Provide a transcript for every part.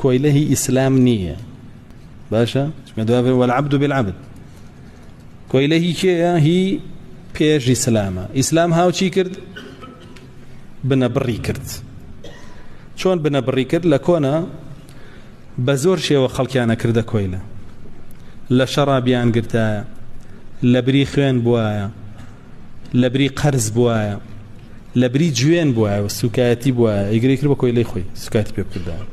کۆیلە هی ئیسلام نییە باشە والعبد بالعبد کۆیلە هی کێیە هی پێش ئیسلامە ئیسلام هاوچی کرد بنەبڕی کرد چۆن بنەبڕی کرد لە کۆنا بە زۆر شێوە خەڵکیانە کردە کۆیلە لە شەڕابیان گرتایە لە بری خوێن بووایە لە بری قەرز بووایە لە بری گوێن بووایە و سوکایەتی بووایە ئیگری کرد بە کۆیلەی خۆی سوکایەتی پێ بکردایە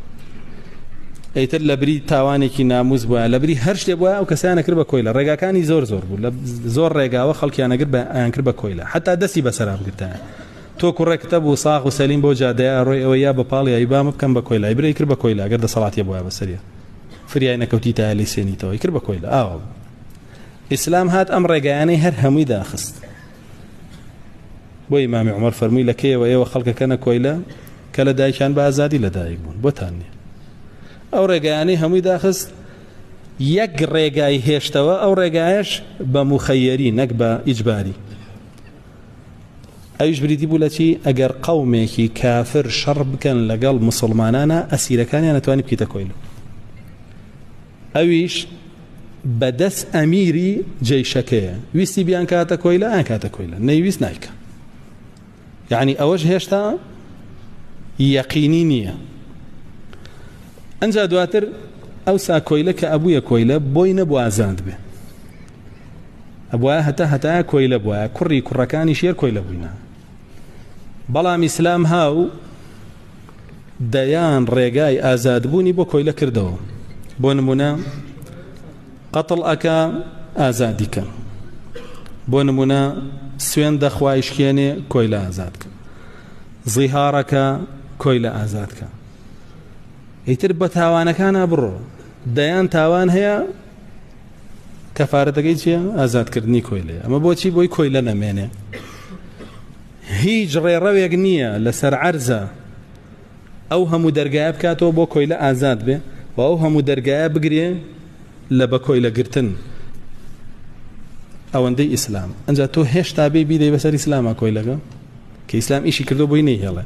ئەیتر لە بری تاوانێکی ناموز بووە لە بری هەر شتێ بووە ئەو کەسیانە کرد بە کۆیلە ڕێگاکانی زۆر زۆر بوو لە زۆر ڕێگاوە خەڵکیانەگر ئەیان کرد بە کۆیلە حتا دەستی بەسەرا بگرتایە تۆ کوڕێکتە بوو ساغ و سەلیم بۆ جادەیە ڕۆی ئەوە یا بە پاڵی ئایبام بکەم بە کۆیلە ئیبرەی کرد بە کۆیلە ئەگەر دەسەڵاتی بووە بەسەریە فریای نەکەوتی تایە لی سێنیتەوە کرد بە کۆیلە ئاوە ئیسلام هات ئەم ڕێگایانەی هەر هەمووی داخست بۆ ئیمامی عومەر فەرمووی لە کێیەوە ئێوە خەڵکەکەنە کۆیلە کە لە دایکیان بە ئازادی لە دایک بوون بۆتان نییە ئەو ڕێگایانەی هەمووی داخست یەک ڕێگای هێشتەوە ئەو ڕێگایش بە موخەیەری نەک بە ئیجباری ئەویش بریتی بوو لە چی ئەگەر قەومێکی کافر شەڕ بکەن لەگەڵ موسڵمانانە ئەسیرەکانیان نەتوانی بکەیتە کۆیلە ئەویش بەدەست ئەمیری جەیشەکەیە ویستی بیان کاتە کۆیلە ئەیان کاتە کۆیلە نەیویست نایکە یعنی ئەوەش هێشتا یەقینی نییە ئەنجا دواتر ئەو سا کۆیلە کە ئەبوویە کۆیلە بۆی نەبوو ئازاند بێ ئەبووە هەتا کۆیلە بووە کوڕەکانی شێر کۆیلە بووینە بەڵام ئیسلام هاو دەیان ڕێگای ئازادبوونی بۆ کۆیلە کردەوە بۆ نمونە قەتڵ ئەکا ئازادیکە بۆ نمونە سوێن دەخوایشکێنێ کۆیلە ئازادکە زیهارەکە کۆیلە ئازادکە ئیتر بە تاوانەکانە بڕۆ دەیان تاوان هەیە کەفارەتەکەی چییە ئازادکردنی کۆیلەیە ئەمە بۆچی بۆی کۆیلە نەمێنێ هیچ ڕێڕەوێک نییە لەسەر عەرزە ئەو هەموو دەرگایە بکاتەوە بۆ کۆیلە ئازاد بێ و ئەو هەموو دەرگایە بگرێ لە بە کۆیلە گرتن ئەوەندەی ئیسلام ئەنجا تۆ هێشتا بێ بیدەی بەسەر ئیسلامە کۆیلەکە کە ئیسلام ئیشی کردو بۆی نەیهێڵێ